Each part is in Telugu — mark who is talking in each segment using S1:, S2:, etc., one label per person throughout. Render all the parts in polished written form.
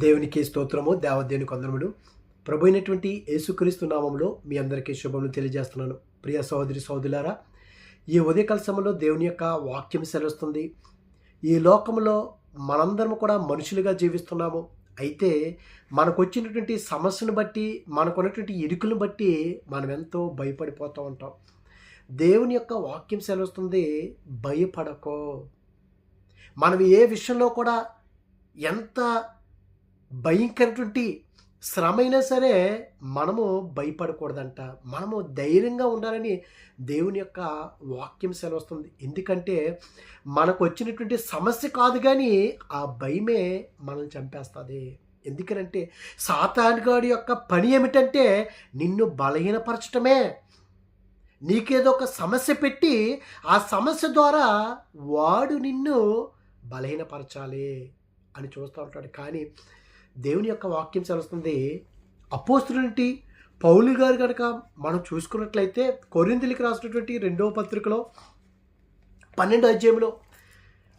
S1: దేవునికి స్తోత్రము, దేవదేవునికి వందనములు. ప్రభు అయినటువంటి యేసుక్రీస్తు నామములో మీ అందరికీ శుభములు తెలియజేస్తున్నాను. ప్రియ సహోదరి సహోదరులారా, ఈ ఉదయకాల సమయంలో దేవుని యొక్క వాక్యం సెలవుస్తుంది. ఈ లోకంలో మనందరం కూడా మనుషులుగా జీవిస్తున్నాము. అయితే మనకు వచ్చినటువంటి సమస్యను బట్టి, మనకున్నటువంటి ఇరుకులను బట్టి మనం ఎంతో భయపడిపోతూ ఉంటాం. దేవుని యొక్క వాక్యం సెలవుస్తుంది, భయపడకో. మనం ఏ విషయంలో కూడా ఎంత భయంకరటువంటి శ్రమైనా సరే మనము భయపడకూడదంట. మనము ధైర్యంగా ఉండాలని దేవుని యొక్క వాక్యం సెలవుస్తుంది. ఎందుకంటే మనకు వచ్చినటువంటి సమస్య కాదు, కానీ ఆ భయమే మనల్ని చంపేస్తుంది. ఎందుకనంటే సాతానుగాడి యొక్క పని ఏమిటంటే నిన్ను బలహీనపరచటమే. నీకేదో ఒక సమస్య పెట్టి ఆ సమస్య ద్వారా వాడు నిన్ను బలహీనపరచాలి అని చూస్తూ ఉంటాడు. కానీ దేవుని యొక్క వాక్యం సెలవుస్తుంది, అపోస్తులుంటి పౌలు గారు కనుక మనం చూసుకున్నట్లయితే కొరింథీయులకు రాసినటువంటి 2వ పత్రికలో 12వ అధ్యాయంలో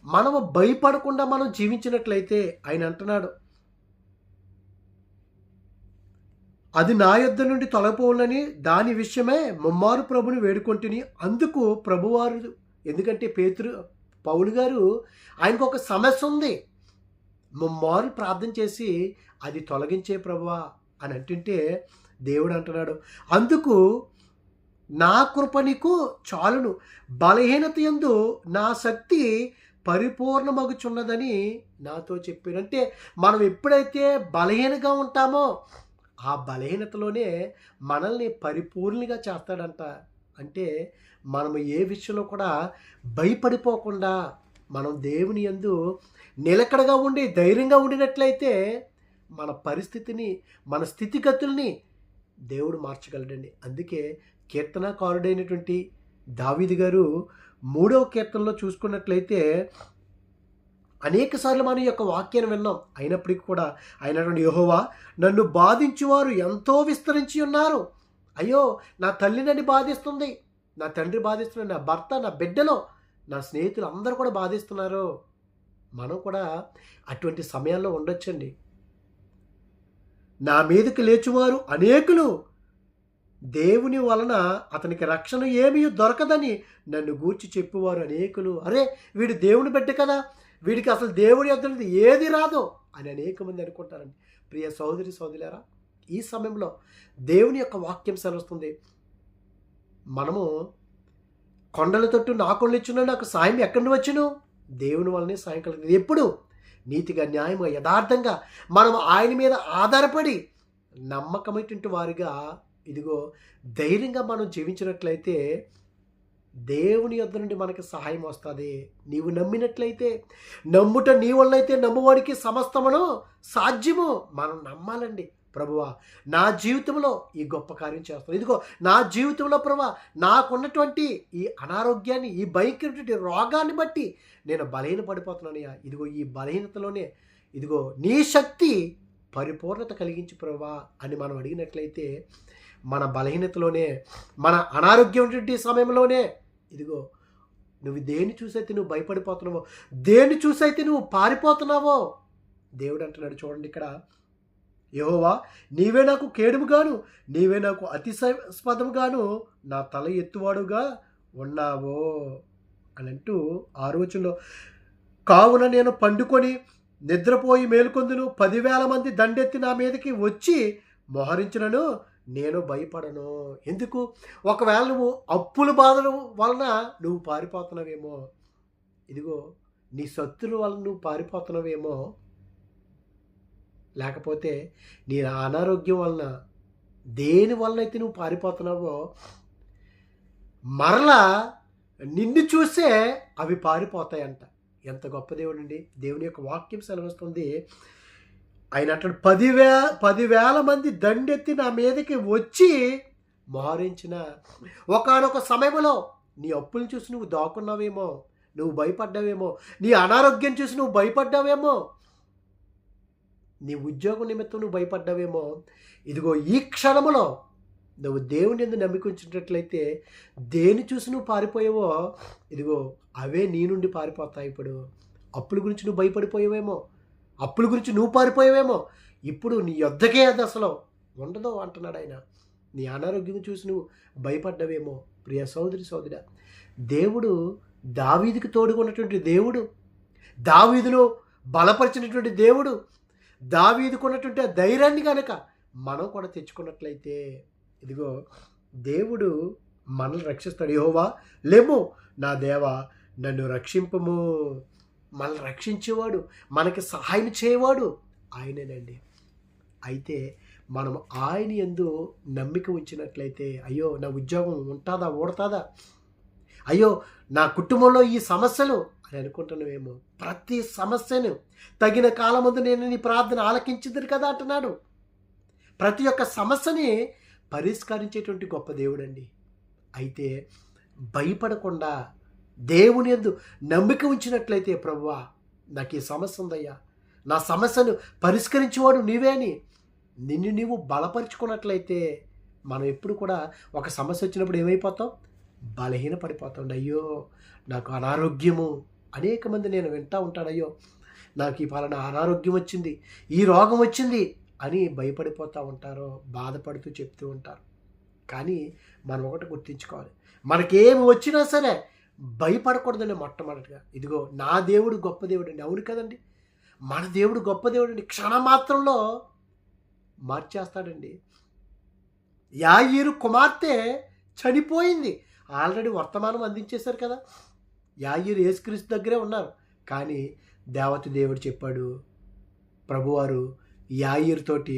S1: మనము భయపడకుండా మనం జీవించినట్లయితే ఆయన అంటున్నాడు, అది నా యొద్ద నుండి తొలగిపోవాలని దాని విషయమే ముమ్మారు ప్రభుని వేడుకొంటిని. అందుకు ప్రభువారు, ఎందుకంటే పౌలు గారు ఆయనకు ఒక సమస్య ఉంది, ముమ్మారు ప్రార్థన చేసి అది తొలగించే ప్రభువా అని అంటుంటే దేవుడు అంటున్నాడు, అందుకు నా కృప నీకు చాలును, బలహీనత యందు నా శక్తి పరిపూర్ణమగుచున్నదని నాతో చెప్పాడు. అంటే మనం ఎప్పుడైతే బలహీనగా ఉంటామో ఆ బలహీనతలోనే మనల్ని పరిపూర్ణంగా చేస్తాడంట. అంటే మనము ఏ విషయంలో కూడా భయపడిపోకుండా మనం దేవుని యందు నిలకడగా ఉండి ధైర్యంగా ఉండినట్లయితే మన పరిస్థితిని, మన స్థితిగతుల్ని దేవుడు మార్చగలడండి. అందుకే కీర్తనాకారుడైనటువంటి దావీదు గారు 3వ కీర్తనలో చూసుకున్నట్లయితే అనేక సార్లు మన యొక్క వాక్యాన్ని విన్నాం. అయినప్పటికీ కూడా అయినటువంటి యెహోవా, నన్ను బాధించువారు ఎంతో విస్తరించి ఉన్నారు. అయ్యో, నా తల్లి నన్ను బాధిస్తుంది, నా తండ్రి బాధిస్తున్నాడు, నా భర్త, నా బిడ్డలో, నా స్నేహితులు అందరూ కూడా బాధిస్తున్నారు. మనం కూడా అటువంటి సమయాల్లో ఉండొచ్చండి. నా మీదకి లేచువారు అనేకులు, దేవుని వలన అతనికి రక్షణ ఏమీ దొరకదని నన్ను గూర్చి చెప్పువారు అనేకులు. అరే, వీడు దేవుని బిడ్డ కదా, వీడికి అసలు దేవుడి యొద్ద నుండి ఏది రాదో అని అనేక మంది అనుకుంటారండి. ప్రియ సహోదరి సహోదరులారా, ఈ సమయంలో దేవుని యొక్క వాక్యం సెలవుస్తుంది, మనము కొండల తట్టు నా కొండలు ఇచ్చున్నా నాకు సాయం ఎక్కడి నుండి వచ్చును, దేవుని వల్లనే సాయం కలుగుతుంది. ఎప్పుడు నీతిగా, న్యాయంగా, యథార్థంగా మనం ఆయన మీద ఆధారపడి నమ్మకమైనటువంటి వారిగా ఇదిగో ధైర్యంగా మనం జీవించినట్లయితే దేవుని యొద్ద నుండి మనకి సహాయం వస్తుంది. నీవు నమ్మినట్లయితే, నమ్ముట నీ వల్లైతే నమ్మువాడికి సమస్తమును సాధ్యము. మనం నమ్మాలండి. ప్రభువా, నా జీవితంలో ఈ గొప్ప కార్యం చేస్తాను. ఇదిగో నా జీవితంలో ప్రభువా, నాకున్నటువంటి ఈ అనారోగ్యాన్ని, ఈ భయంకరటువంటి రోగాన్ని బట్టి నేను బలహీన పడిపోతున్నానయ్యా. ఇదిగో ఈ బలహీనతలోనే ఇదిగో నీ శక్తి పరిపూర్ణత కలిగించి ప్రభువా అని మనం అడిగినట్లయితే, మన బలహీనతలోనే, మన అనారోగ్యం సమయంలోనే ఇదిగో నువ్వు దేన్ని చూసైతే నువ్వు భయపడిపోతున్నావో, దేన్ని చూసైతే నువ్వు పారిపోతున్నావో దేవుడు అంటున్నాడు. చూడండి ఇక్కడ, యెహోవా, నీవే నాకు కేడుముగాను, నీవే నాకు అతిశయాస్పదముగాను నా తల ఎత్తువాడుగా ఉన్నావో అని అంటూ 6వ వచనంలో, కావున నేను పండుకొని నిద్రపోయి మేలుకొందును, 10,000 మంది దండెత్తి నా మీదకి వచ్చి మోహరించినను నేను భయపడను. ఎందుకు? ఒకవేళ నువ్వు అప్పుల బాధల వలన నువ్వు పారిపోతున్నావేమో, ఇదిగో నీ శత్రువుల వలన నువ్వు పారిపోతున్నావేమో, లేకపోతే నీ అనారోగ్యం వలన, దేని వలన అయితే నువ్వు పారిపోతున్నావో మరలా నిన్ను చూసే అవి పారిపోతాయంట. ఎంత గొప్ప దేవుడు అండి. దేవుని యొక్క వాక్యం సెలవుస్తుంది, ఆయన అంటాడు, 10,000 మంది దండెత్తి నా మీదకి వచ్చి మోహరించిన. ఒకానొక సమయంలో నీ అప్పులను చూసి నువ్వు దాక్కున్నావేమో, నువ్వు భయపడ్డావేమో, నీ అనారోగ్యం చూసి నువ్వు భయపడ్డావేమో, నీ ఉద్యోగం నిమిత్తం నువ్వు భయపడ్డావేమో. ఇదిగో ఈ క్షణములో నువ్వు దేవుని యందు నమ్మిక ఉంచినట్లయితే దేని చూసి నువ్వు పారిపోయావో ఇదిగో అవే నీ నుండి పారిపోతాయి. ఇప్పుడు అప్పుల గురించి నువ్వు భయపడిపోయావేమో, అప్పుల గురించి నువ్వు పారిపోయావేమో, ఇప్పుడు నీ యొద్దకే అది అసలు ఉండదు అంటున్నాడు ఆయన. నీ అనారోగ్యం చూసి నువ్వు భయపడ్డవేమో. ప్రియ సోదరి సోదరా, దేవుడు దావీదుకి తోడుగా ఉన్నటువంటి దేవుడు, దావీదును బలపరిచినటువంటి దేవుడు, దావీదుకు ఉన్నటువంటి ఆ ధైర్యాన్ని కనుక మనం కూడా తెచ్చుకున్నట్లయితే, ఇదిగో దేవుడు మనల్ని రక్షిస్తాడు. యెహోవా లెమ్ము నా దేవా నన్ను రక్షింపము. మనల్ని రక్షించేవాడు, మనకి సహాయం చేయవాడు ఆయనేనండి. అయితే మనం ఆయన యందు నమ్మిక ఉంచినట్లయితే, అయ్యో నా ఉద్యోగం ఉంటుందా ఊడతాదా, అయ్యో నా కుటుంబంలో ఈ సమస్యలు అని అనుకుంటున్నావేమో, ప్రతి సమస్యను తగిన కాలమందు నేను నీ ప్రార్థన ఆలకించింది కదా అంటున్నాడు. ప్రతి ఒక్క సమస్యని పరిష్కరించేటువంటి గొప్ప దేవుడండి. అయితే భయపడకుండా దేవుని యందు నమ్మిక ఉంచినట్లయితే, ప్రభువా నాకు ఈ సమస్య ఉందయ్యా, నా సమస్యను పరిష్కరించేవాడు నీవే అని నిన్ను నీవు బలపరుచుకున్నట్లయితే, మనం ఎప్పుడు కూడా ఒక సమస్య వచ్చినప్పుడు ఏమైపోతాం, బలహీన పడిపోతాం. అయ్యో నాకు అనారోగ్యము, అనేక మంది నేను వింటూ ఉంటాడు, అయ్యో నాకు ఈ పలానా అనారోగ్యం వచ్చింది, ఈ రోగం వచ్చింది అని భయపడిపోతూ ఉంటారు, బాధపడుతూ చెప్తూ ఉంటారు. కానీ మనం ఒకటి గుర్తించుకోవాలి, మనకేమి వచ్చినా సరే భయపడకూడదండి. మొట్టమొదటిగా ఇదిగో నా దేవుడు గొప్ప దేవుడు అండి. అవును కదండి, మన దేవుడు గొప్ప దేవుడు అండి. క్షణమాత్రంలో మార్చేస్తాడండి. యాయీరు కుమార్తె చనిపోయింది, ఆల్రెడీ వర్తమానం అందించేశారు కదా. యాయీరు యేసుక్రీస్తు దగ్గరే ఉన్నారు. కానీ దేవత దేవుడు చెప్పాడు, ప్రభువారు యాయీరుతోటి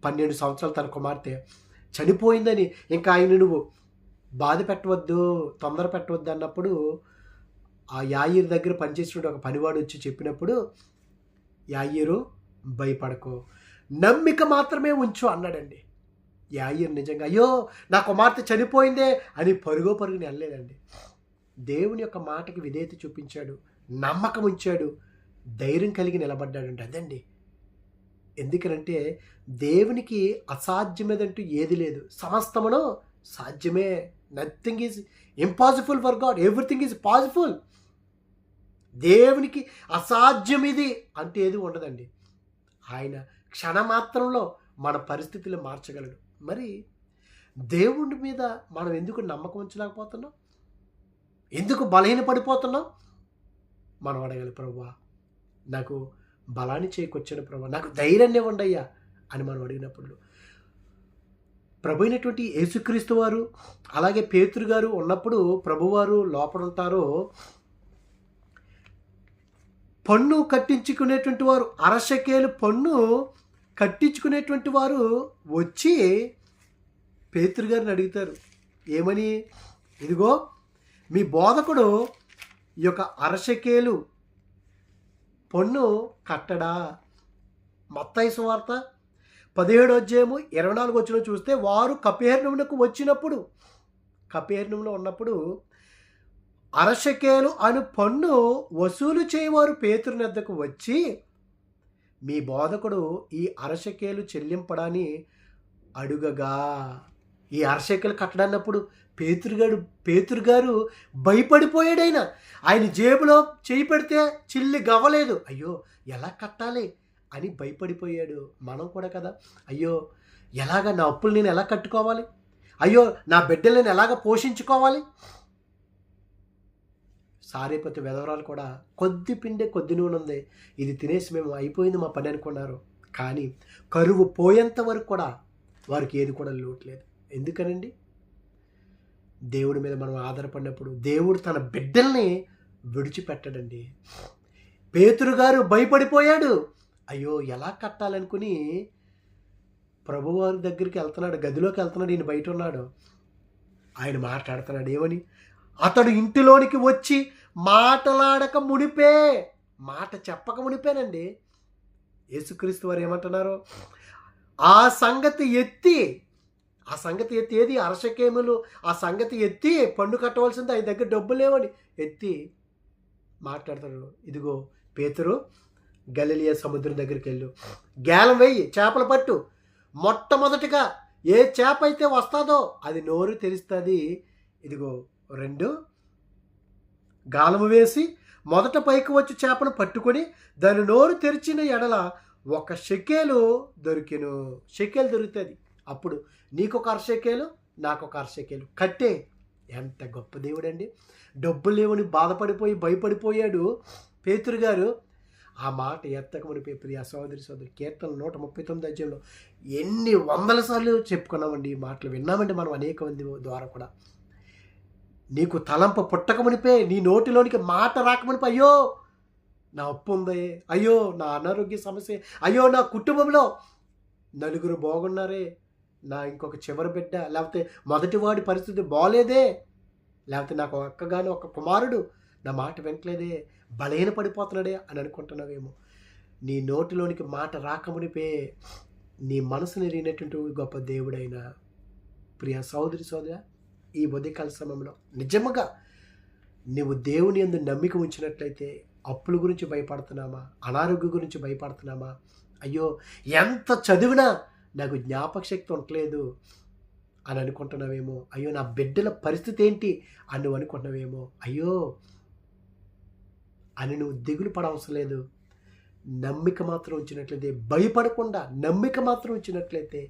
S1: 12 సంవత్సరాలు తన కుమార్తె చనిపోయిందని, ఇంకా ఆయన నువ్వు బాధ పెట్టవద్దు, తొందర పెట్టవద్దు అన్నప్పుడు, ఆ యాయీరు దగ్గర పనిచేసినటువంటి ఒక పనివాడు వచ్చి చెప్పినప్పుడు, యాయీరు భయపడకు, నమ్మిక మాత్రమే ఉంచు అన్నాడండి. యాయీరు నిజంగా అయ్యో నా కుమార్తె చనిపోయిందే అని పరుగుని వెళ్ళలేదండి. దేవుని యొక్క మాటకి విధేయత చూపించాడు, నమ్మకం ఉంచాడు, ధైర్యం కలిగి నిలబడ్డాడండి. అదండి. ఎందుకనంటే దేవునికి అసాధ్యమేదంటూ ఏది లేదు, సమస్తమును సాధ్యమే. Nothing is impossible for God, everything is possible. దేవునికి అసాధ్యం ఇది అంటే ఏది ఉండదండి. ఆయన క్షణమాత్రంలో మన పరిస్థితులు మార్చగలడు. మరి దేవుడి మీద మనం ఎందుకు నమ్మకం ఉంచలేకపోతున్నాం, ఎందుకు బలహీనపడిపోతున్నాం? మనం అడగాలి, ప్రభువా నాకు బలాన్ని చేకూర్చండి, ప్రభువా నాకు ధైర్యాన్ని ఇవ్వండి అయ్యా అని మనం అడిగినప్పుడు, ప్రభు అయినటువంటి యేసుక్రీస్తు వారు అలాగే పేతురు గారు ఉన్నప్పుడు ప్రభువారు లోపల ఉంటారో, పన్ను కట్టించుకునేటువంటి వారు, అరశకేలు పన్ను కట్టించుకునేటువంటి వారు వచ్చి పేతురు గారిని అడుగుతారు, ఏమని? ఇదిగో మీ బోధకుడు ఈ యొక్క అరశకేలు పన్ను కట్టడా? మత్తయి సువార్త 17వ అధ్యాయము 24వ వచనం చూస్తే, వారు కపెర్నౌమునకు వచ్చినప్పుడు, కపెర్నౌములో ఉన్నప్పుడు అరశకేలు అను పన్ను వసూలు చేయవారు పేతురు వద్దకు వచ్చి, మీ బోధకుడు ఈ అరశకేలు చెల్లింపడాన్ని అడుగగా, ఈ అరశకేలు కట్టడన్నప్పుడు పేతురు గారు భయపడిపోయాడైనా. ఆయన జేబులో చేయి పెడితే చిల్లి గవ్వలేదు, అయ్యో ఎలా కట్టాలి అని భయపడిపోయాడు. మనం కూడా కదా, అయ్యో ఎలాగ నా అప్పులు నేను ఎలా కట్టుకోవాలి, అయ్యో నా బిడ్డలు నేను ఎలాగ పోషించుకోవాలి. సారేపతి వెధవరాలు కూడా కొద్ది పిండే కొద్ది నూనె ఉంది, ఇది తినేసి మేము అయిపోయింది మా పని అనుకున్నారు. కానీ కరువు పోయేంత వరకు కూడా వారికి ఏది కూడా లోట్లేదు. ఎందుకనండి? దేవుడి మీద మనం ఆధారపడినప్పుడు దేవుడు తన బిడ్డల్ని విడిచిపెట్టడండి. పేతురు గారు భయపడిపోయాడు, అయ్యో ఎలా కట్టాలనుకుని ప్రభువారి దగ్గరికి వెళ్తున్నాడు, గదిలోకి వెళ్తున్నాడు, ఈయన బయట ఉన్నాడు. ఆయన మాట్లాడుతున్నాడు, ఏమని? అతడు ఇంటిలోనికి వచ్చి మాటలాడక మునిపే, మాట చెప్పక మునిపేనండి యేసుక్రీస్తు వారు ఏమంటున్నారు? ఆ సంగతి ఎత్తి ఏది? అరశకేములు ఆ సంగతి ఎత్తి పన్ను కట్టవలసింది, ఆయన దగ్గర డబ్బు లేవని ఎత్తి మాట్లాడతాడు. ఇదిగో పేతురు, గలిలయ సముద్రం దగ్గరికి వెళ్ళు, గేలం వెయ్యి, చేపలు పట్టు, మొట్టమొదటిగా ఏ చేప అయితే వస్తుందో అది నోరు తెరుస్తుంది. ఇదిగో 2 గాలము వేసి మొదట పైకి వచ్చి చేపను పట్టుకొని దాని నోరు తెరిచిన ఎడల 1 షెకెలు దొరికెను. షెకెలు దొరుకుతుంది. అప్పుడు నీకొక 1/2 షెకెలు, నాకొక 1/2 షెకెలు కట్టే. ఎంత గొప్ప దేవుడండి. డబ్బులు లేవని బాధపడిపోయి భయపడిపోయాడు పేతురు గారు. ఆ మాట ఎత్తకమని ప్రియ సోదరి కీర్తన 139 అధ్యాయంలో ఎన్ని వందల సార్లు చెప్పుకున్నామండి. ఈ మాటలు విన్నామండి మనం అనేక మంది ద్వారా కూడా. నీకు తలంపు పుట్టకమునిపే, నీ నోటిలోనికి మాట రాకమునిపే, అయ్యో నా అప్పు ఉంది, అయ్యో నా అనారోగ్య సమస్య, అయ్యో నా కుటుంబంలో నలుగురు బాగున్నారే, నా ఇంకొక చివరి బిడ్డ, లేకపోతే మొదటివాడి పరిస్థితి బాగోలేదే, లేకపోతే నాకు ఒక్కగాని ఒక కుమారుడు నా మాట వినట్లేదే, బలహీన పడిపోతున్నాడే అని అనుకుంటున్నావేమో. నీ నోటిలోనికి మాట రాకమునిపే నీ మనసుని ఎరిగినటువంటి గొప్ప దేవుడైన ప్రియ సోదర, ఈ ఉదయకాల సమయంలో నిజముగా నువ్వు దేవుని యందు నమ్మిక ఉంచినట్లయితే అప్పుల గురించి భయపడుతున్నామా, అనారోగ్యం గురించి భయపడుతున్నామా, అయ్యో ఎంత చదివినా నాకు జ్ఞాపక శక్తి ఉండట్లేదు అని అనుకుంటున్నావేమో, అయ్యో నా బిడ్డల పరిస్థితి ఏంటి అని నువ్వు అనుకుంటున్నావేమో, అయ్యో అని నువ్వు దిగులు పడవసరం లేదు. నమ్మిక మాత్రం ఉంచినట్లయితే, భయపడకుండా నమ్మిక మాత్రం ఉంచినట్లయితే,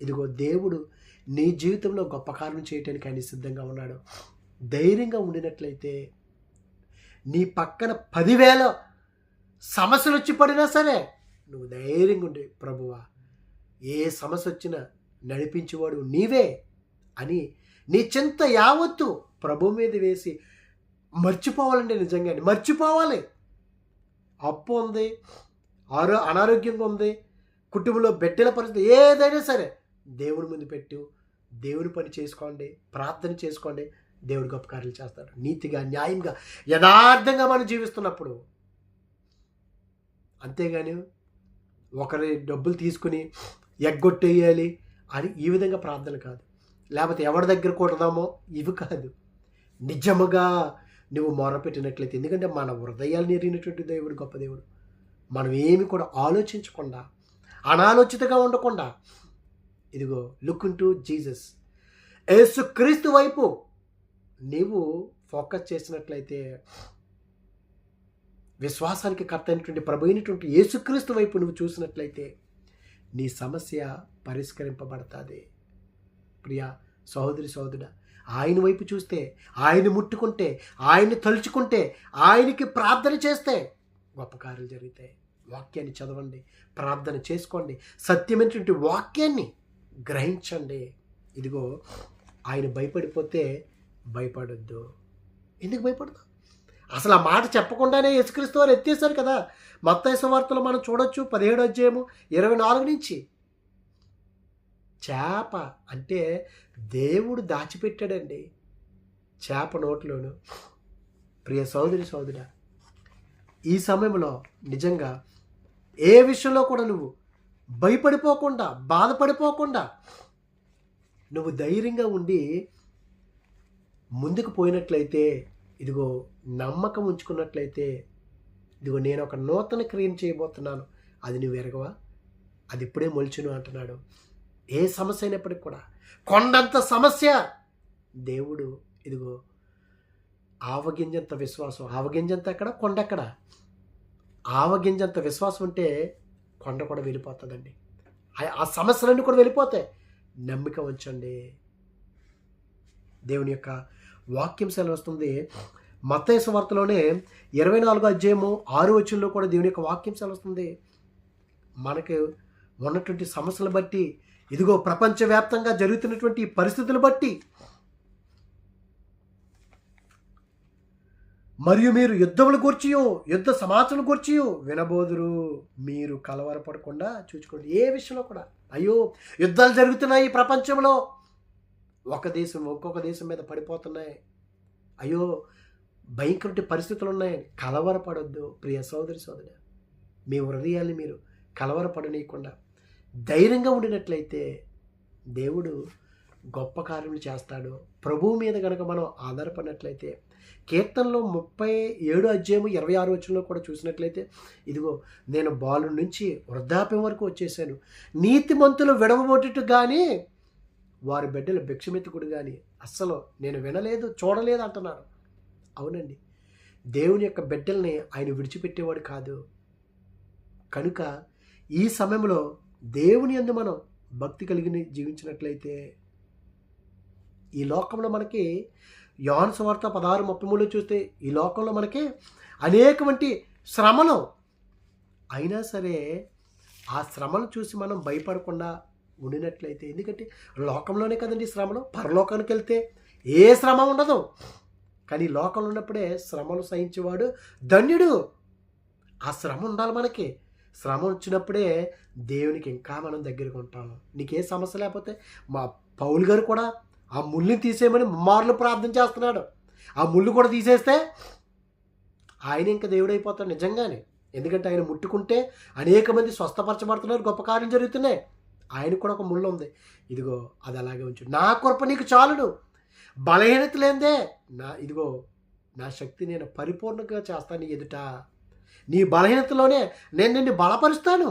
S1: ఇదిగో దేవుడు నీ జీవితంలో గొప్ప కార్యం చేయటానికి ఆయన సిద్ధంగా ఉన్నాడు. ధైర్యంగా ఉండినట్లయితే నీ పక్కన 10,000 సమస్యలు వచ్చి పడినా సరే నువ్వు ధైర్యంగా ఉండి, ప్రభువా ఏ సమస్య వచ్చినా నడిపించేవాడు నీవే అని నీ చింత యావత్తు ప్రభు మీద వేసి మర్చిపోవాలండి. నిజంగా మర్చిపోవాలి. అప్పు ఉంది, అనారోగ్యంగా ఉంది, కుటుంబంలో బిడ్డల పరిస్థితి ఏదైనా సరే దేవుని ముందు పెట్టు, దేవుని పని చేసుకోండి, ప్రార్థన చేసుకోండి. దేవుడు గొప్ప కార్యాలు చేస్తాడు. నీతిగా, న్యాయంగా, యథార్థంగా మనం జీవిస్తున్నప్పుడు. అంతేగాని ఒకరి డబ్బులు తీసుకుని ఎగ్గొట్టేయాలి అని ఈ విధంగా ప్రార్థన కాదు, లేకపోతే ఎవరి దగ్గర కొడదామో ఇవి కాదు. నిజముగా నువ్వు మొరపెట్టినట్లయితే, ఎందుకంటే మన హృదయాలు ఎరిగినటువంటి దేవుడు గొప్ప దేవుడు. మనం ఏమి కూడా ఆలోచించకుండా, అనాలోచితగా ఉండకుండా, ఇదిగో లుక్ ఇంటూ జీసస్, యేసుక్రీస్తు వైపు నీవు ఫోకస్ చేసినట్లయితే, విశ్వాసానికి కర్త అయినటువంటి ప్రభు అయినటువంటి యేసుక్రీస్తు వైపు నువ్వు చూసినట్లయితే నీ సమస్య పరిష్కరింపబడుతుంది. ప్రియ సోదరుడా, ఆయన వైపు చూస్తే, ఆయన ముట్టుకుంటే, ఆయన్ని తలుచుకుంటే, ఆయనకి ప్రార్థన చేస్తే గొప్ప కార్యాలు జరుగుతాయి. వాక్యాన్ని చదవండి, ప్రార్థన చేసుకోండి, సత్యమైనటువంటి వాక్యాన్ని గ్రహించండి. ఇదిగో ఆయన భయపడిపోతే భయపడొద్దు. ఎందుకు భయపడదు? అసలు ఆ మాట చెప్పకుండానే యేసుక్రీస్తు వారు ఎత్తేసారు కదా. మత్తయి సువార్తలో మనం చూడొచ్చు 17వ అధ్యాయము 24 నుంచి. చేప అంటే దేవుడు దాచిపెట్టాడండి చేప నోట్లోను. ప్రియ సోదరుడా, ఈ సమయంలో నిజంగా ఏ విషయంలో కూడా నువ్వు భయపడిపోకుండా, బాధపడిపోకుండా నువ్వు ధైర్యంగా ఉండి ముందుకు పోయినట్లయితే, ఇదిగో నమ్మకం ఉంచుకున్నట్లయితే, ఇదిగో నేను ఒక నూతన క్రియను చేయబోతున్నాను, అది నువ్వు ఎరగవా, అది ఇప్పుడే మొలిచును అంటున్నాడు. ఏ సమస్య అయినప్పటికీ కూడా, కొండంత సమస్య దేవుడు, ఇదిగో ఆవగింజంత విశ్వాసం, ఆవగింజంత ఎక్కడ, కొండ ఎక్కడ, ఆవగింజంత విశ్వాసం ఉంటే కొండ కూడా వెళ్ళిపోతుందండి. ఆ సమస్యలన్నీ కూడా వెళ్ళిపోతాయి. నమ్మిక ఉంచండి. దేవుని యొక్క వాక్యం సెలవుస్తుంది. మత్తయి సువార్తలోనే 24వ అధ్యాయము 6వ వచనంలో కూడా దేవుని యొక్క వాక్యం సెలవుస్తుంది. మనకు ఉన్నటువంటి సమస్యలు బట్టి, ఇదిగో ప్రపంచవ్యాప్తంగా జరుగుతున్నటువంటి పరిస్థితులు బట్టి, మరియు మీరు యుద్ధములు గూర్చియో, యుద్ధ సమాచారం గూర్చియో వినబోదురు, మీరు కలవరపడకుండా చూసుకోండి. ఏ విషయంలో కూడా, అయ్యో యుద్ధాలు జరుగుతున్నాయి ప్రపంచంలో, ఒక దేశం ఒక్కొక్క దేశం మీద పడిపోతున్నాయి, అయ్యో భయంకర పరిస్థితులు ఉన్నాయి, కలవరపడొద్దు. ప్రియ సోదరి, మీ హృదయాన్ని మీరు కలవరపడనీయకుండా ధైర్యంగా ఉండినట్లయితే దేవుడు గొప్ప కార్యములు చేస్తాడు. ప్రభువు మీద కనుక మనం ఆధారపడినట్లయితే, కీర్తనలో 37వ అధ్యాయము 26వ వచనంలో కూడా చూసినట్లయితే, ఇదిగో నేను బాలు నుంచి వృద్ధాప్యం వరకు వచ్చేసాను, నీతిమంతులు విడవబొట్టుట కానీ వారి బిడ్డలు భిక్షమెత్తుకుడు కానీ అస్సలు నేను వినలేదు, చూడలేదు అంటున్నారు. అవునండి, దేవుని యొక్క బిడ్డల్ని ఆయన విడిచిపెట్టేవాడు కాదు. కనుక ఈ సమయంలో దేవుని యందు మనం భక్తి కలిగి జీవించినట్లయితే ఈ లోకంలో మనకి యోహాను సువార్త 16:33 చూస్తే ఈ లోకంలో మనకి అనేకమంటి శ్రమలు, అయినా సరే ఆ శ్రమను చూసి మనం భయపడకుండా ఉండినట్లయితే, ఎందుకంటే లోకంలోనే కదండి శ్రమలు, పరలోకానికి వెళ్తే ఏ శ్రమ ఉండదు. కానీ లోకంలో ఉన్నప్పుడే శ్రమలు సహించేవాడు ధన్యుడు. ఆ శ్రమ ఉండాలి మనకి. శ్రమ వచ్చినప్పుడే దేవునికి ఇంకా మనం దగ్గరికి ఉంటాము. నీకే సమస్య లేకపోతే మా పౌలు గారు కూడా ఆ ముళ్ళని తీసేయమని ముమ్మార్లు ప్రార్థన చేస్తున్నాడు. ఆ ముళ్ళు కూడా తీసేస్తే ఆయన ఇంకా దేవుడైపోతాడు నిజంగానే. ఎందుకంటే ఆయన ముట్టుకుంటే అనేక మంది స్వస్థపరచబడుతున్నారు, గొప్ప కార్యం జరుగుతున్నాయి. ఆయనకు కూడా ఒక ముళ్ళు ఉంది. ఇదిగో అది అలాగే ఉంచు. నా కృప నీకు చాలును, బలహీనత లేదే ఇదిగో నా శక్తి నేను పరిపూర్ణంగా చేస్తాను నీ ఎదుట. నీ బలహీనతలోనే నేను నిన్ను బలపరుస్తాను,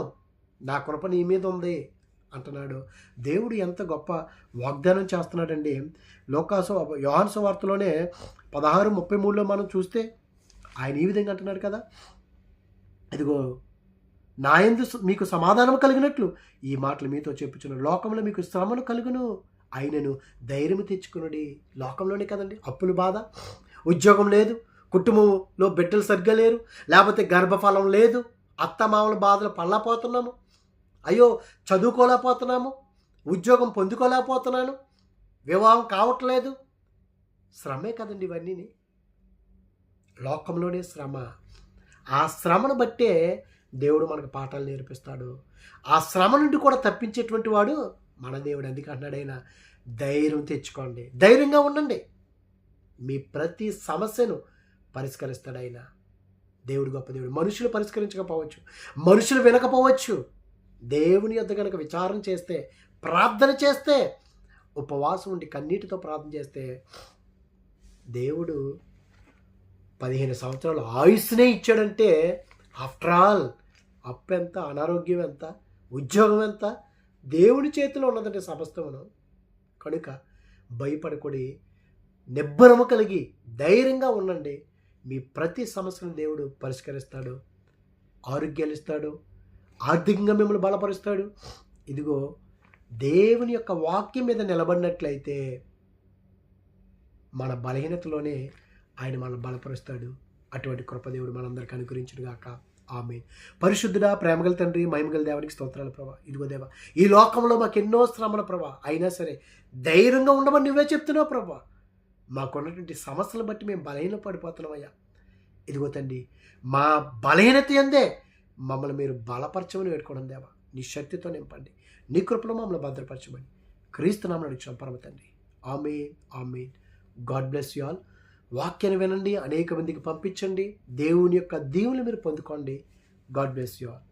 S1: నా కృప నీ మీద ఉంది అంటున్నాడు. దేవుడు ఎంత గొప్ప వాగ్దానం చేస్తున్నాడండి. యోహాను సువార్తలోనే 16:33 మనం చూస్తే ఆయన ఈ విధంగా అంటున్నాడు కదా, ఇదిగో నా యందు మీకు సమాధానం కలిగినట్లు ఈ మాటలు మీతో చెప్పుచున్నాను. లోకంలో మీకు శ్రమను కలుగును, ఆయనను ధైర్యం తెచ్చుకునుడి. లోకంలోనే కదండి అప్పుల బాధ, ఉద్యోగం లేదు, కుటుంబంలో బిడ్డలు సరిగ్గా లేరు, లేకపోతే గర్భఫలం లేదు, అత్తమామల బాధలు పడలేకపోతున్నాము, అయ్యో చదువుకోలేకపోతున్నాము, ఉద్యోగం పొందుకోలేకపోతున్నాను, వివాహం కావట్లేదు. శ్రమే కదండి ఇవన్నీ. లోకంలోనే శ్రమ. ఆ శ్రమను బట్టే దేవుడు మనకు పాఠాలు నేర్పిస్తాడు. ఆ శ్రమ నుండి కూడా తప్పించేటువంటి వాడు మన దేవుడు. అందుకే అంటున్నాడు ఆయన, ధైర్యం తెచ్చుకోండి, ధైర్యంగా ఉండండి, మీ ప్రతి సమస్యను పరిష్కరిస్తాడు ఆయన. దేవుడు గొప్ప దేవుడు. మనుషులు పరిష్కరించకపోవచ్చు, మనుషులు వినకపోవచ్చు. దేవుని యొద్ద కనుక విచారణ చేస్తే, ప్రార్థన చేస్తే, ఉపవాసం ఉండి కన్నీటితో ప్రార్థన చేస్తే దేవుడు 15 సంవత్సరాలు ఆయుస్నే ఇచ్చాడంటే, ఆఫ్టర్ ఆల్ అప్పు ఎంత, అనారోగ్యం ఎంత, ఉద్యోగం ఎంత, దేవుడి చేతిలో ఉన్నదంటే సమస్తమును. కనుక భయపడకూడి, నిబ్బరము కలిగి ధైర్యంగా ఉండండి. మీ ప్రతి సమస్యను దేవుడు పరిష్కరిస్తాడు, ఆరోగ్యాలు ఇస్తాడు, ఆర్థికంగా మిమ్మల్ని బలపరుస్తాడు. ఇదిగో దేవుని యొక్క వాక్యం మీద నిలబడినట్లయితే మన బలహీనతలోనే ఆయన మనల్ని బలపరుస్తాడు. అటువంటి కృపదేవుడు మనందరికీ అనుగ్రహించుగాక. ఆమేన్. పరిశుద్ధుడా, ప్రేమగల తండ్రి, మహిమగల దేవునికి స్తోత్రాలు ప్రభా. ఇదిగో దేవా, ఈ లోకంలో మాకు ఎన్నో శ్రమల ప్రభా, అయినా సరే ధైర్యంగా ఉండమని నువ్వే చెప్తున్నావు ప్రభా. మాకున్నటువంటి సమస్యలను బట్టి మేము బలహీన పడిపోతున్నామయ్యా. ఇదిగో తండ్రి, మా బలహీనత ఎందే మమ్మల్ని మీరు బలపరచమని వేడుకోవడం దేవా. నీ శక్తితో నింపండి, నీ కృపలో మమ్మల్ని భద్రపరచమని క్రీస్తు నామమున అడుగుచున్నాం పరమ తండ్రి. Amen, amen. God bless you all. వాక్యాన్ని వినండి, అనేక మందికి పంపించండి, దేవుని యొక్క దీవెనలు మీరు పొందుకోండి. God bless you all.